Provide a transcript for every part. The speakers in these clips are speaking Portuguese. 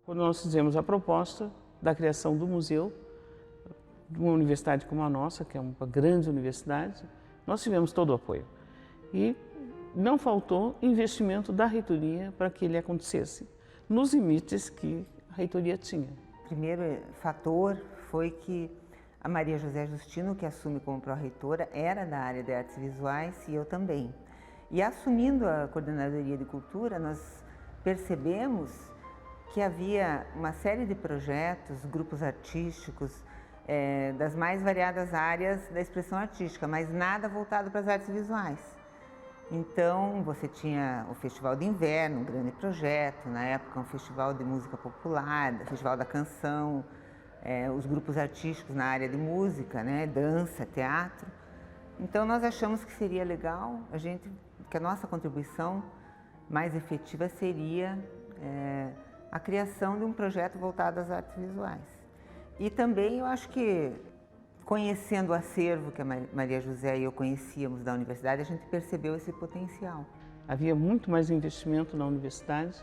Quando nós fizemos a proposta da criação do museu, de uma universidade como a nossa, que é uma grande universidade, nós tivemos todo o apoio. E não faltou investimento da reitoria para que ele acontecesse, nos limites que a reitoria tinha. O primeiro fator foi que a Maria José Justino, que assume como pró-reitora, era da área de artes visuais e eu também. E assumindo a coordenadoria de cultura, nós percebemos que havia uma série de projetos, grupos artísticos, das mais variadas áreas da expressão artística, mas nada voltado para as artes visuais. Então, você tinha o Festival de Inverno, um grande projeto, na época um festival de música popular, o Festival da Canção, os grupos artísticos na área de música, né, dança, teatro. Então, nós achamos que seria legal, que a nossa contribuição mais efetiva seria a criação de um projeto voltado às artes visuais. E também eu acho que, conhecendo o acervo que a Maria José e eu conhecíamos da universidade, a gente percebeu esse potencial. Havia muito mais investimento na universidade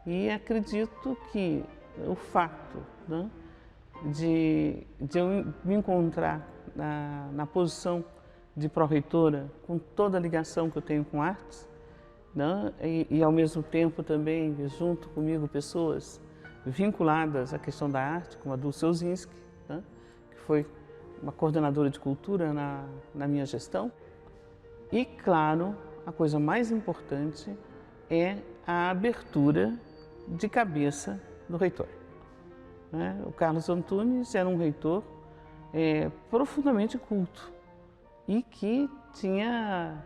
e acredito que o fato, né, de eu me encontrar na posição de pró-reitora, com toda a ligação que eu tenho com artes, né, e ao mesmo tempo também junto comigo pessoas vinculadas à questão da arte, como a Dulce Ozinski, né, que foi uma coordenadora de cultura na minha gestão. E, claro, a coisa mais importante é a abertura de cabeça do reitor. Né? O Carlos Antunes era um reitor profundamente culto e que tinha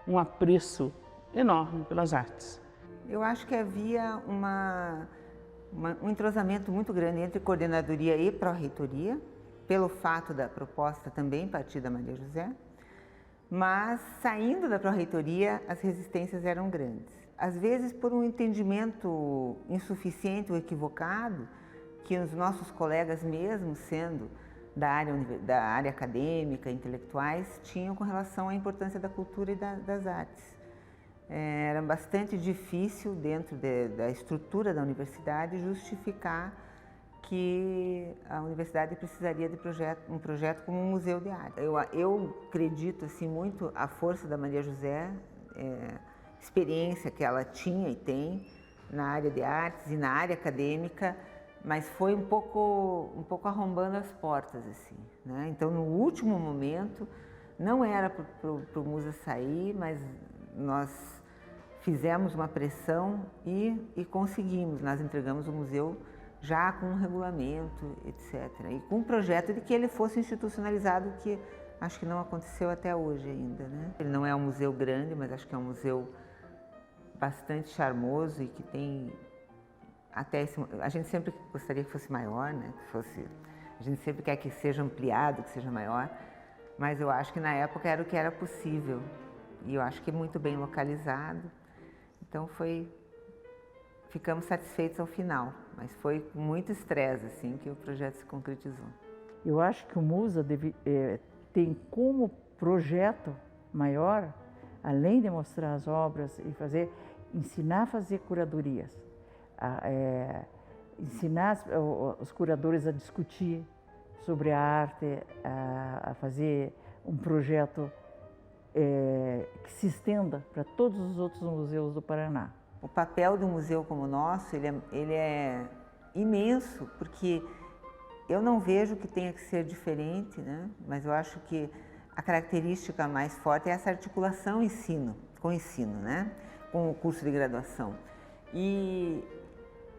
um apreço enorme pelas artes. Eu acho que havia um entrosamento muito grande entre coordenadoria e pró-reitoria, pelo fato da proposta também partir da Maria José, mas saindo da pró-reitoria as resistências eram grandes. Às vezes por um entendimento insuficiente ou equivocado que os nossos colegas mesmo, sendo da área acadêmica, intelectuais, tinham com relação à importância da cultura e das artes. Era bastante difícil, dentro da estrutura da universidade, justificar que a universidade precisaria de um projeto como um museu de arte. Eu acredito assim, muito a força da Maria José, experiência que ela tinha e tem na área de artes e na área acadêmica, mas foi um pouco arrombando as portas, assim, né? Então, no último momento, não era para o Musa sair, mas nós fizemos uma pressão e conseguimos. Nós entregamos o museu já com um regulamento, etc. E com um projeto de que ele fosse institucionalizado, que acho que não aconteceu até hoje ainda, né? Ele não é um museu grande, mas acho que é um museu bastante charmoso e que tem a gente sempre gostaria que fosse maior, né? A gente sempre quer que seja ampliado, que seja maior, mas eu acho que na época era o que era possível e eu acho que muito bem localizado. Então ficamos satisfeitos ao final, mas foi com muito estresse assim que o projeto se concretizou. Eu acho que o Musa tem como projeto maior, além de mostrar as obras e ensinar a fazer curadorias, ensinar os curadores a discutir sobre a arte, a fazer um projeto que se estenda para todos os outros museus do Paraná. O papel de um museu como o nosso, ele é imenso, porque eu não vejo que tenha que ser diferente, né? Mas eu acho que a característica mais forte é essa articulação com ensino, né? Com o curso de graduação. E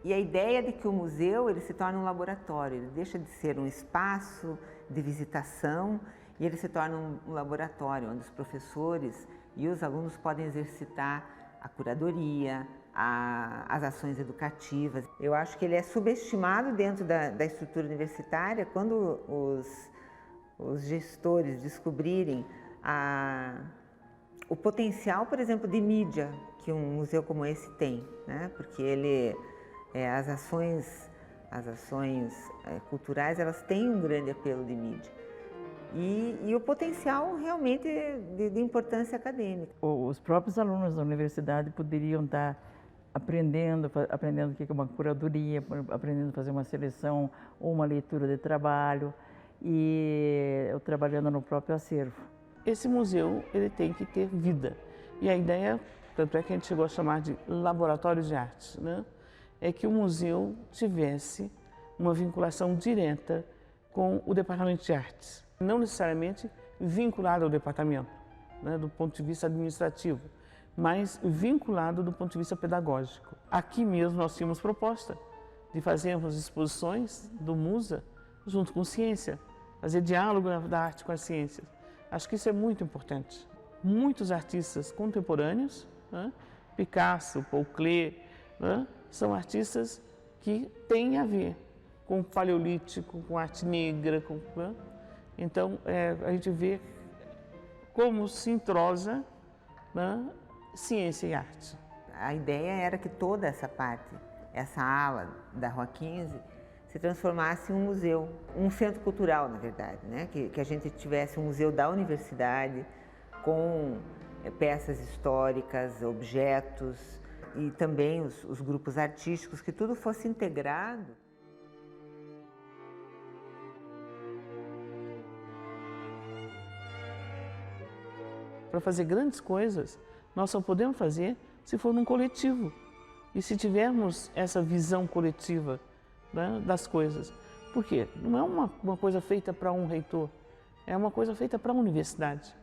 a ideia de que o museu ele se torna um laboratório, ele deixa de ser um espaço de visitação e ele se torna um laboratório onde os professores e os alunos podem exercitar a curadoria, as ações educativas. Eu acho que ele é subestimado dentro da estrutura universitária quando os gestores descobrirem o potencial, por exemplo, de mídia que um museu como esse tem, né? Porque as ações culturais, elas têm um grande apelo de mídia. E o potencial realmente de importância acadêmica. Os próprios alunos da universidade poderiam estar aprendendo o que é uma curadoria, aprendendo a fazer uma seleção ou uma leitura de trabalho e eu trabalhando no próprio acervo. Esse museu ele tem que ter vida e a ideia, tanto é que a gente chegou a chamar de laboratório de arte, né? É que o museu tivesse uma vinculação direta com o departamento de artes, não necessariamente vinculado ao departamento, né, do ponto de vista administrativo, mas vinculado do ponto de vista pedagógico. Aqui mesmo nós tínhamos proposta de fazermos exposições do Musa junto com ciência, fazer diálogo da arte com as ciências. Acho que isso é muito importante. Muitos artistas contemporâneos, né, Picasso, Paul Klee, né, são artistas que têm a ver com o paleolítico, com arte negra. Né? Então, a gente vê como se entrosa, né, ciência e arte. A ideia era que toda essa parte, essa ala da Rua 15, se transformasse em um museu, um centro cultural, na verdade, né? Que a gente tivesse um museu da universidade com peças históricas, objetos e também os grupos artísticos, que tudo fosse integrado. Para fazer grandes coisas, nós só podemos fazer se for num coletivo e se tivermos essa visão coletiva, né, das coisas. Por quê? Não é uma coisa feita para um reitor, é uma coisa feita para a universidade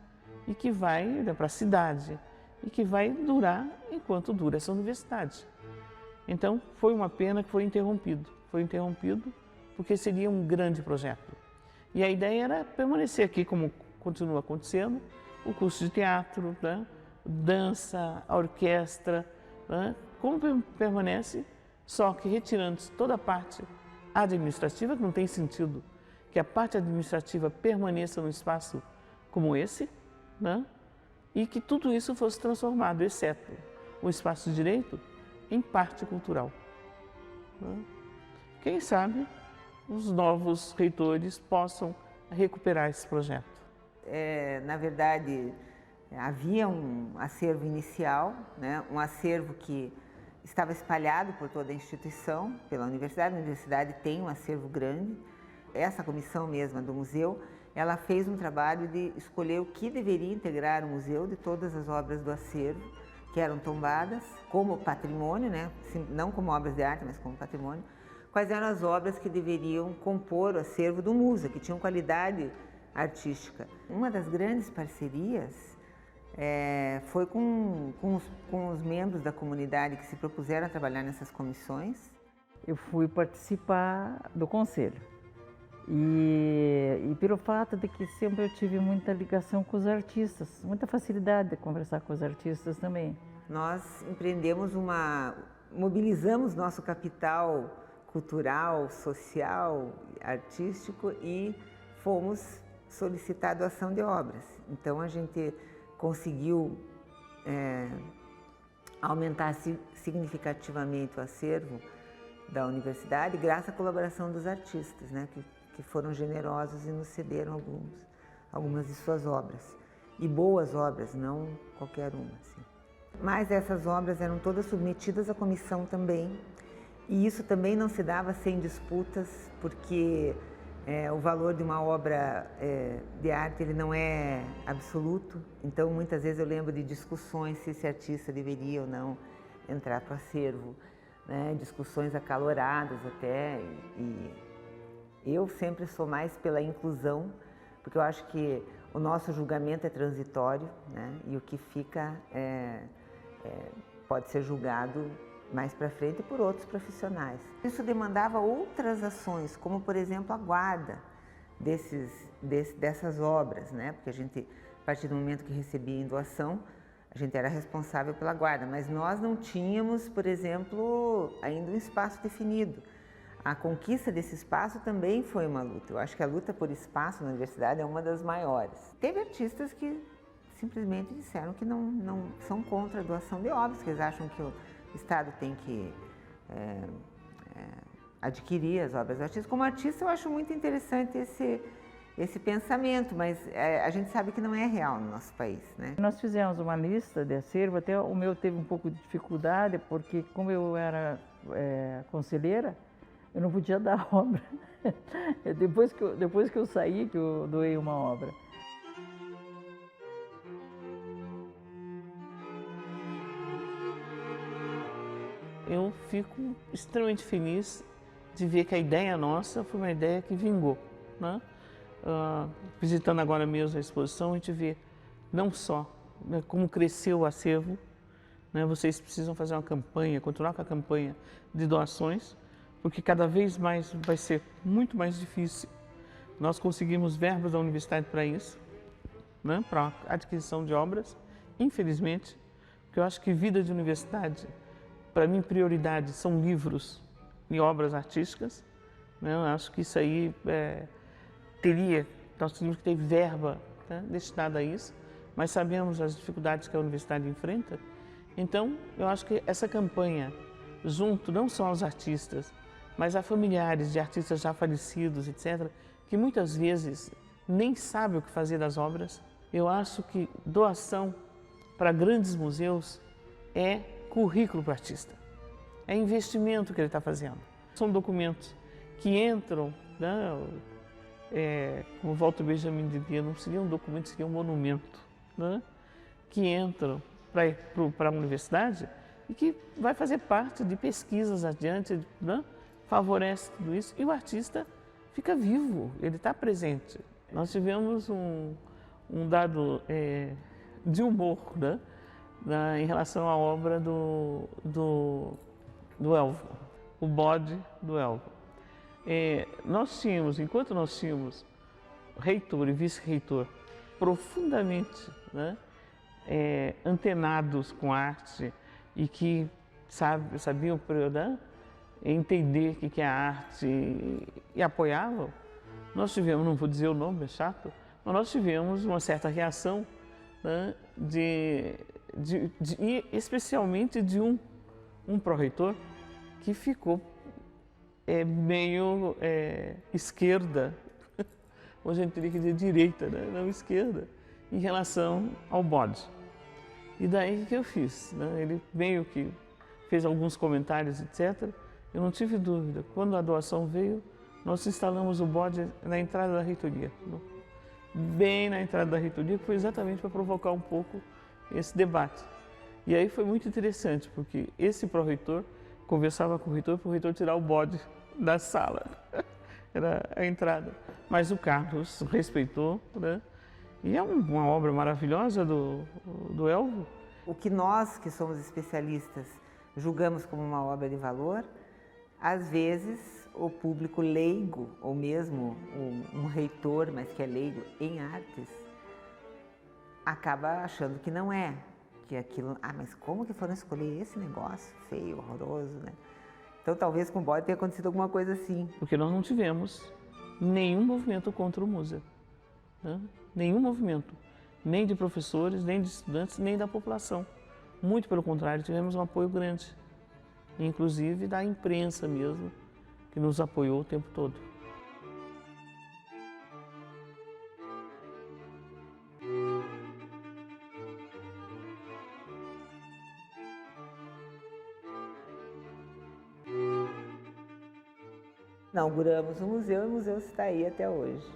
e que vai para a cidade e que vai durar enquanto dura essa universidade. Então, foi uma pena que foi interrompido. Foi interrompido porque seria um grande projeto. E a ideia era permanecer aqui, como continua acontecendo, o curso de teatro, né? Dança, a orquestra, né? Como permanece, só que retirando toda a parte administrativa, que não tem sentido que a parte administrativa permaneça num espaço como esse, né? E que tudo isso fosse transformado, exceto o espaço de direito, em parte cultural. Né? Quem sabe os novos reitores possam recuperar esse projeto. Na verdade, havia um acervo inicial, né? Um acervo que estava espalhado por toda a instituição, pela universidade. A universidade tem um acervo grande. Essa comissão mesma do museu, ela fez um trabalho de escolher o que deveria integrar o museu de todas as obras do acervo, que eram tombadas como patrimônio, né? Não como obras de arte, mas como patrimônio. Quais eram as obras que deveriam compor o acervo do Musa, que tinham qualidade artística. Uma das grandes parcerias foi com os membros da comunidade que se propuseram a trabalhar nessas comissões. Eu fui participar do conselho e pelo fato de que sempre eu tive muita ligação com os artistas, muita facilidade de conversar com os artistas também. Nós mobilizamos nosso capital cultural, social, artístico e fomos solicitar doação de obras. Então a gente conseguiu aumentar significativamente o acervo da universidade graças à colaboração dos artistas, né, que foram generosos e nos cederam algumas de suas obras. E boas obras, não qualquer uma. Assim. Mas essas obras eram todas submetidas à comissão também. E isso também não se dava sem disputas, porque o valor de uma obra de arte ele não é absoluto, então muitas vezes eu lembro de discussões se esse artista deveria ou não entrar para o acervo, né? Discussões acaloradas até, e eu sempre sou mais pela inclusão, porque eu acho que o nosso julgamento é transitório, né? E o que fica pode ser julgado mais para frente por outros profissionais. Isso demandava outras ações, como por exemplo a guarda dessas obras, né? Porque a gente, a partir do momento que recebia em doação, a gente era responsável pela guarda, mas nós não tínhamos, por exemplo, ainda um espaço definido. A conquista desse espaço também foi uma luta. Eu acho que a luta por espaço na universidade é uma das maiores. Teve artistas que simplesmente disseram que não são contra a doação de obras, que eles acham que o Estado tem que adquirir as obras do artista. Como artista, eu acho muito interessante esse pensamento, mas a gente sabe que não é real no nosso país, né? Nós fizemos uma lista de acervo, até o meu teve um pouco de dificuldade, porque como eu era conselheira, eu não podia dar obra. Depois que eu saí, que eu doei uma obra. Eu fico extremamente feliz de ver que a ideia nossa foi uma ideia que vingou, né? Visitando agora mesmo a exposição, a gente vê não só, né, como cresceu o acervo, né? Vocês precisam fazer uma campanha, continuar com a campanha de doações, porque cada vez mais vai ser muito mais difícil. Nós conseguimos verbas da universidade para isso, né, para a adquisição de obras, infelizmente, porque eu acho que vida de universidade, para mim, prioridade são livros e obras artísticas, né? Eu acho que isso aí nós teríamos que ter verba, né, destinada a isso, mas sabemos as dificuldades que a universidade enfrenta. Então, eu acho que essa campanha, junto não só aos artistas, mas a familiares de artistas já falecidos, etc., que muitas vezes nem sabem o que fazer das obras, eu acho que doação para grandes museus é currículo para o artista, é investimento que ele está fazendo. São documentos que entram, né, como Walter Benjamin dizia, não seria um documento, seria um monumento, né, que entram para a universidade e que vai fazer parte de pesquisas adiante, né, favorece tudo isso e o artista fica vivo, ele está presente. Nós tivemos um dado de humor, né, em relação à obra do Elvo, o bode do Elvo. Enquanto nós tínhamos reitor e vice-reitor profundamente, né, antenados com arte e que sabiam, né, entender o que é a arte e apoiavam, nós tivemos, não vou dizer o nome, é chato, mas nós tivemos uma certa reação, né, e especialmente de um pró-reitor que ficou meio esquerda, hoje a gente teria que dizer direita, né? Não esquerda, em relação ao bode. E daí o que eu fiz? Né? Ele meio que fez alguns comentários, etc. Eu não tive dúvida. Quando a doação veio, nós instalamos o bode na entrada da reitoria, bem na entrada da reitoria, que foi exatamente para provocar um pouco esse debate. E aí foi muito interessante, porque esse pró-reitor conversava com o reitor para o reitor tirar o bode da sala, era a entrada. Mas o Carlos respeitou, né? E é uma obra maravilhosa do Elvo. O que nós, que somos especialistas, julgamos como uma obra de valor, às vezes o público leigo, ou mesmo um reitor, mas que é leigo em artes, acaba achando que não é. Que aquilo, mas como que foram escolher esse negócio feio, horroroso, né? Então talvez com o bode tenha acontecido alguma coisa assim. Porque nós não tivemos nenhum movimento contra o museu, né? Nenhum movimento, nem de professores, nem de estudantes, nem da população. Muito pelo contrário, tivemos um apoio grande, inclusive da imprensa mesmo, que nos apoiou o tempo todo. Inauguramos o museu e o museu está aí até hoje.